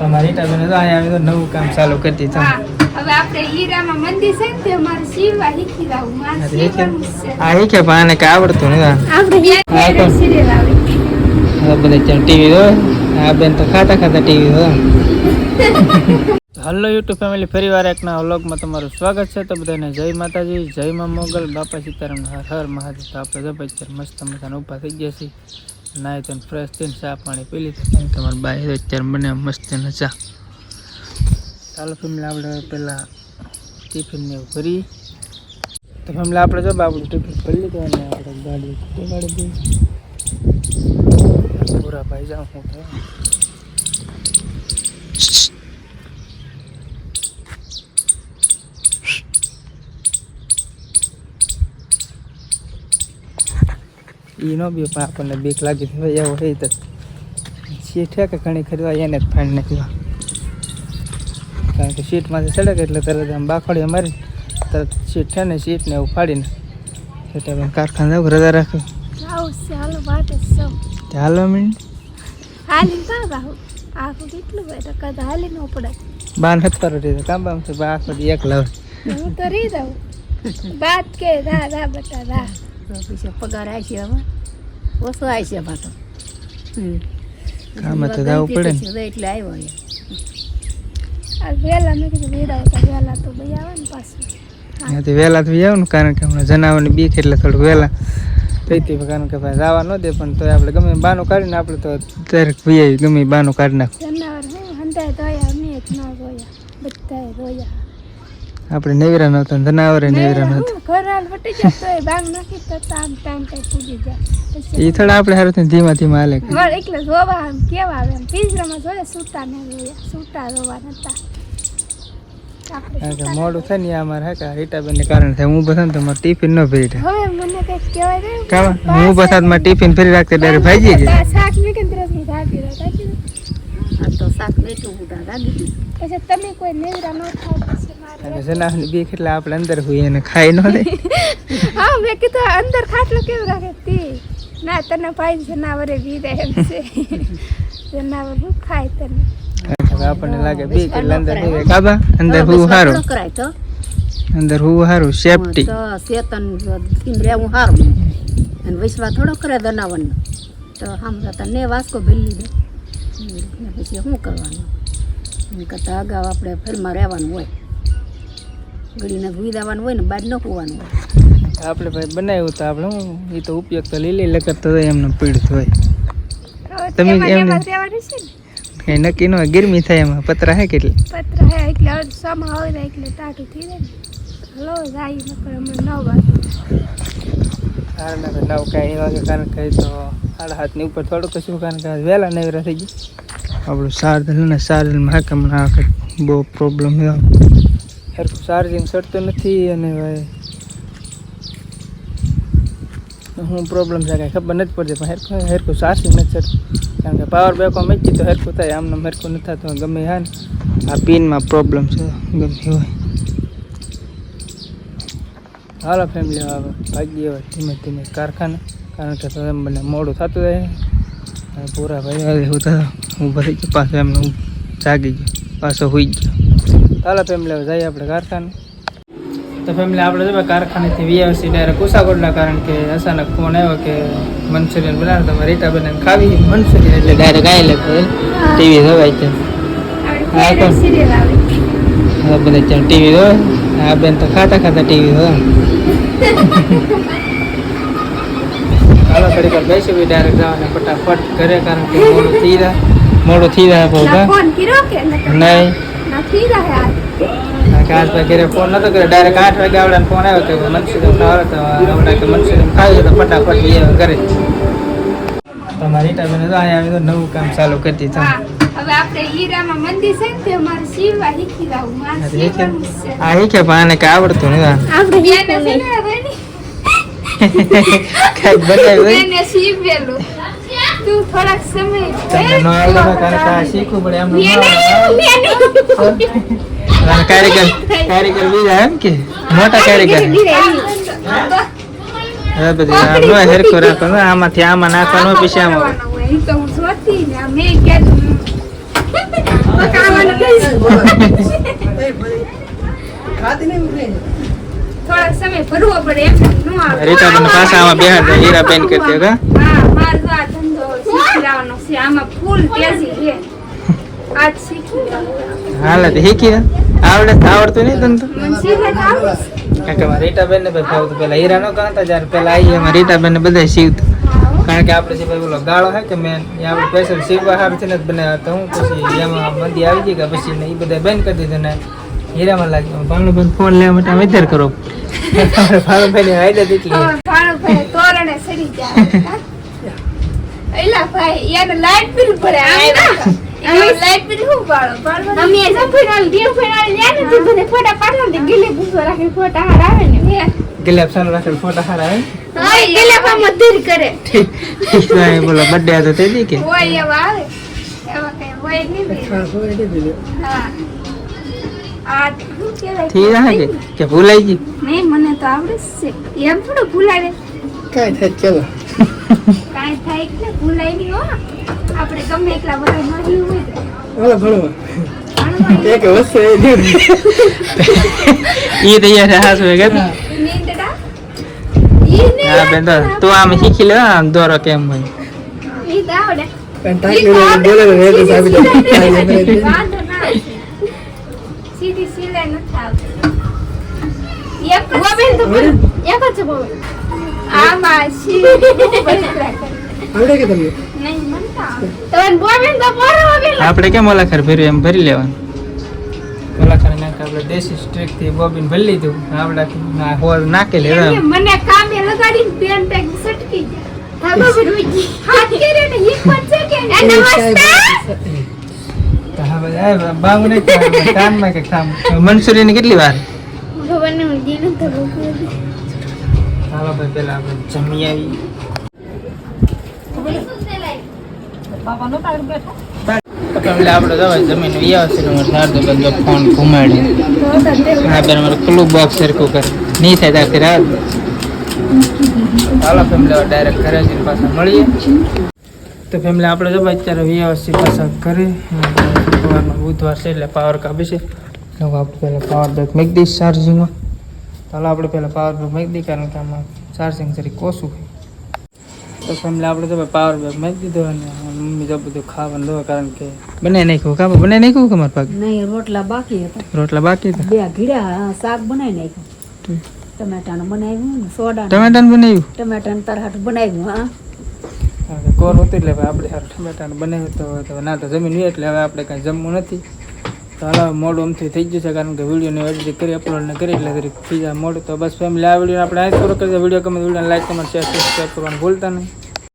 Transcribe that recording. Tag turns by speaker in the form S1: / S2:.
S1: તમારી ટાબેને તો અહીંયા આવી તો નવું કામ ચાલુ કરી દીધું.
S2: હવે આપણે હીરામાં મંદિર છે ને તે અમારે સીવવા શીખી લાવું માં સીવવાનું છે.
S1: આ શીખે પણ આને કઈ આવડતું નથી.
S2: આપણે બે સિરિયલ આવે
S1: હવે બધા ટીવી જોવે. આ બેન તો ખાતા ખાતા ટીવી જોવે. હલો યુટ્યુબ ફેમિલી, ફરી વાર એક નવા વ્લોગમાં તમારું સ્વાગત છે. તો બધાને જય માતાજી, જય માં મોગલ, બાપા સીતારામ, હર હર મહાદેવ. તો આપણે જબરજસ્ત મસ્ત મજાના ઊભા થઈ ગયા છીએ. નાય તો ફ્રેશ થઈને ચા પાણી પી લીધું. તમારે બાય અત્યારે બને મસ્ત ચા. ચાલો ફેમિલી, આપણે પહેલાં ટિફિનને એવું ભરી. તો ફેમિલી આપણે જો આપણું ટિફિન ભરી લીધું અને આપણે ગાડી દેવાડી દીધી. પૂરા ભાઈ જાઉં હું થયું. એ ન બી પણ આપણને બીક લાગી હોય એવો હોય તો સીટ કે ઘણી ખરીદવા એને જ ફાઈન નાખ્યા. કારણ કે સીટમાંથી સડક એટલે તરત આમ બાખોડી મારી તરત સીટ છે ને સીટને એવું ફાડીને એટલે કારખાને જવું રજા રાખ્યું. હાલો મિનિટ બાર નથી કરો કામ બામ છે આખો એક લવ
S2: પગાર આવશે હવે ઓછો આવશે પાછો
S1: કામ તો જવું પડે ને
S2: એટલે આવ્યો વહેલા મેં કીધું વહેલા તો ભાઈ આવે ને પાછું
S1: વહેલા તો આવું ને, કારણ કે હમણાં જનાવરની બીક એટલે થોડુંક વહેલા થઈ હતી. કારણ કે ભાઈ જવા ન દે પણ તો આપણે ગમે બાનું કાઢીને આપણે તો દરેક ભાઈ ગમે બાનું કાઢી નાખું.
S2: જનાવર હંધાય ધોયા મેં જ ન ધોયા બધાએ ધોયા.
S1: આપણે નેવરા નહોતા જનાવરે નેવરા નહોતા.
S2: ઘરાલ વટી જાય બાંગ નાખી તો આમ ટાઈમ કઈ પૂજી જાય.
S1: એ થોડા આપણે હારું ધીમા ધીમા હાલે.
S2: એટલે જોવા આમ કેવા આવે પિંજરામાં જોયા સૂતા ને જોયા સૂતા જોવા નતા.
S1: કારણ કે મોડું થાય ને અમારે હા રીટાબેન ને કારણે થાય. હું બધા તો મારે ટિફિન ન ફરી
S2: હવે મને કઈ કહેવાય ને
S1: કામ હું બધા મારે ટિફિન ફરી રાખતે ડાયરેક્ટ ભાઈ ગઈ.
S2: શાક મેં કેન્દ્ર થી રાખી રાખી આ તો શાક વેચું ઉડા રાખી. પછી તમે કોઈ નેવરા ન ખાવ પછી મારે
S1: જનાવરની બીક એટલે આપણે અંદર હોઈએ અને ખાઈ ન લે.
S2: હા મેં કીધું અંદર ખાટલો કેવું રાખે તી ના તને ભાઈ જનાવરે બીરે એમ છે. જનાવર હું ખાય તને
S1: આપણને લાગે બીક એટલે અંદર હોઈએ. કાબા અંદર હું સારું
S2: કરાય તો
S1: અંદર હું સારું સેફટી
S2: તો ચેતન થી રહેવું સારું અને વિશ્વા થોડો કરે જનાવરનો તો આમ જતા ને વાસ્કો ભરી લીધો પછી શું કરવાનું કરતાં અગાઉ આપણે ફિલ્મમાં રહેવાનું હોય ઘડીને ભૂઈ દેવાનું હોય ને બહાર ન હોવાનું હોય.
S1: આપણે ભાઈ બનાવ્યું તો આપણે હું એ તો ઉપયોગ તો લીલી લકર તો એમને પીડ્યું હોય. તમે એમ કઈ નક્કી ન હોય ગરમી થાય એમાં પતરા હે કેટલી
S2: પતરા હે એટલે સમા હોય ને એટલે ટાટું થઈ જાય ને લો જાય નકર હમણાં 9 વાગે
S1: સારા નવ કાંઈ વાગે કારણ કે તો 7:30 ની ઉપર થોડુંક કશું કારણ કે વહેલા નવરા થઈ ગયું. આપણું ચાર્જર ને ચાર્જરમાં હાકમણા આખત બહુ પ્રોબ્લેમ છે. હરખું ચાર્જિંગ ચડતું નથી અને ભાઈ શું પ્રોબ્લેમ છે કાંઈ ખબર નથી પડતી. પણ હરખું ચાર્જિંગ નથી ચડતું કારણ કે પાવર બેકો મૂકી તો હરખું થાય. આમને હરખું નથી થતું ગમે હા ને આ પિનમાં પ્રોબ્લેમ છે ગમે હોય. હાલો ફેમિલી હવે ભાગીએ હોય ધીમે ધીમે કારખાને કારણ કે તો એમ મને મોડું થતું જાય. પૂરા ભાઈ એવું થયું ઊભા થઈ ગયો પાછો એમને હું જાગી ગયો પાછો હોઈ ગયો. ચાલો ફેમિલી હવે જઈએ આપણે કારખાને. તો ફેમિલી આપણે જો કારખાનેથી વીઆઈસી ડાયરેક્ટ કુસાકોટલા કારણ કે અચાનક ફોન આવ્યો કે મંચુરિયન બનાવો તમે રીટા બનાવીને ખાવી મંચુરિયન એટલે ડાયરેક્ટ આવી લે ટીવી જોવાય છે. હા તો બધા ટીવી જોવે. આ બેન તો ખાતા ખાતા ટીવી જોવે. હાલો થોડીક વાર બેસી ડાયરેક્ટ જવાના ફટાફટ ઘરે કારણ કે મોડું થઈ જાય નહીં. આજ ભાઈ ઘરે ફોન નતો કર્યો ડાયરેક્ટ 8 વાગે આવડે ફોન આવ્યો તો મંચુરિયન આવે તો આવડે કે મંચુરિયન ખાવી તો ફટાફટ ઘરે. તમારી ટાઈમે તો અહીંયા આવી તો નવું કામ ચાલુ કરી દીધું.
S2: હવે આપણે હીરામાં મંદિર છે ને તે અમારે સીવવા શીખી લાવું માં સીવવાનું છે.
S1: આ શીખે પણ આને કઈ આવડતું નથી.
S2: આપણે બેને છે ને રેની
S1: કઈ બનાવ્યું
S2: બેને સીવેલું તું થોડાક સમય
S1: તમને ન આવડે કારણ કે આ શીખવું પડે એમ કારીગર બીજા એમ કે મોટા કારીગર હવે બધી આમ નો હેરકો રાખો આમાંથી આમાં નાખવાનું પછી આમાં
S2: તો હું જોતી ને મેં કીધું પકાવવાનું કહીશ. થોડોક સમય ભરવો પડે એમ ન આવે.
S1: રીટાબેન પાછા આમાં બેહાર દે હીરાબેન કરતી કા
S2: હા, મારે તો આ ધંધો શીખવાનો છે. આમાં ફૂલ તેજી છે. આજ શીખી લેવાનું.
S1: હાલે તો શીખી લે. આવડતું નહીં તને તો
S2: મને શીખે તો આવડે છે.
S1: કારણ કે રીટાબેન ને ભાઈ ફાવતું પેલા હીરા નો કરતા જ્યારે પેલા આવી એમાં રીટાબેન ને બધા સીવતું કારણ કે આપણે જે ભાઈ બોલો ગાળો હે કે મેન એ આપણે સ્પેશિયલ સીવવા હારું છે ને બનાવ્યા તો હું પછી એમાં મંદી આવી ગઈ કે પછી ને એ બધા બેન કરી દીધું ને હીરામાં લાગી ભાનુબેન ફોન લેવા માટે અમે વિચાર કરો ભાનુભાઈ ની આઈડિયા એટલી
S2: ભાણુભાઈ તોરણે સડી જાય. એલા ભાઈ યાર લાઈટ બિલ પડે આમ અમે લાઈટ બિલ હું પાડો અમે સફેરાલ દેવ ફેરાલ યાર તો મને ફોટા પાડવા દે ગિલે પૂછવા રાખે ફોટા હાર આવે ને
S1: ગિલાબ સાનો રાખેલ ફોટા હારા આવે
S2: ઓય ગિલે પા મધુર કરે
S1: ઠીક બોલો બર્થડે હતો તે દી કે
S2: ઓય એવા આવે એવા કઈ હોય નહીં. હા આ શું કહેવાય
S1: ઠીક હે કે ભૂલાઈ ગઈ
S2: નહીં મને તો આવડે જ છે એમ થોડું ભૂલાવે
S3: કાંઈ થાય ચલો
S2: કાંઈ થાય કે ભૂલાય નહીં હો આપણે ગમે એટલા બધા નહીં હોય તો
S3: ઓલા ભણવા
S2: ભણવા
S3: એક વસ્તુ એ નહીં
S1: ઈ તૈયાર હાસ હોય કે
S2: નીંદડા ઈ ને
S1: હા બેન તો તું આમ શીખી લે આમ દોરો કેમ હોય
S2: ઈ તો આવડે
S3: પણ ટાંકી બોલે ને એટલે સાબી દે
S2: વાંધો ના આવે. સીધી સિલાઈ નથી આવતી એક બોબેલ તો એક જ બોબેલ આમાં
S3: આવડે કે તમને
S2: નહીં મનતા તો બોબેલ તો બોબેલ
S1: આપણે કેમ ઓલાખર ભર્યું એમ ભરી લેવાનું ઓલાખર નાખ આપણે દેશી સ્ટ્રીક થી બોબીન ભરી લીધું આપણે હોલ નાખી લેવા
S2: મને કામે લગાડીને પેન પેક સટકી ગયા હા બોબેલ ઉઈ હાથ કરે ને હિંમત છે કે નમસ્તે
S1: બાંગુ નહીં કામમાં કે કામ મનસુરી ની કેટલી વાર
S2: ભગવાનને દીન તો
S1: ચાલો ભાઈ પેલા આપણે જમી આવી એટલે આપણે જવા જમીન વ્યવસ્થિત ફોન ઘુમાડે હા બેન અમારે ખુલ્લું બોક્સ સરખું કરે નહીં થાય ત્યારથી રાત ચાલો ફેમિલી ડાયરેક્ટ ઘરે જઈને પાછા મળીએ તો ફેમિલી આપણે જવા અત્યારે વ્યવસ્થિત પાછા ઘરે સવારમાં બુધવાર છે એટલે પાવર કાપી છે એટલે આપણે પહેલાં પાવર બેગ મૂકી દઈશ ચાર્જિંગમાં ચાલો આપણે પહેલાં પાવર બેગ મૂકી દઈએ કારણ કે આમાં ચાર્જિંગ જરીક ઓછું તો ફેમિલી આપણે તો પાવર બેગ મૂકી દીધો અને મમ્મી તો બધું ખાવાનું દો કારણ કે બને નાખ્યું કામ બને નાખ્યું કે મારા પાક
S2: નહીં રોટલા બાકી હતા
S1: રોટલા બાકી હતા
S2: બે ઘીડા શાક બનાવી નાખ્યું ટમેટાનું બનાવ્યું ને સોડા
S1: ટમેટાનું બનાવ્યું
S2: ટમેટાનું તરહાટ બનાવ્યું હા
S1: કોર હોતી એટલે હવે આપણે સારું ટમેટાનું બનાવ્યું તો ના તો જમીન હોય એટલે હવે આપણે કાંઈ જમવું નથી તો હાલ મોડું અમથી થઈ ગયું છે કારણ કે વિડીયોને એડિટ કરી અપલોડ કરી એટલે જરીક થઈ જાય મોડું તો બસ ફેમિલી આ વિડીયો આપણે આ પૂરો કરી દે વિડીયો ગમે video like comment share subscribe કરવાનું ભૂલતા નહીં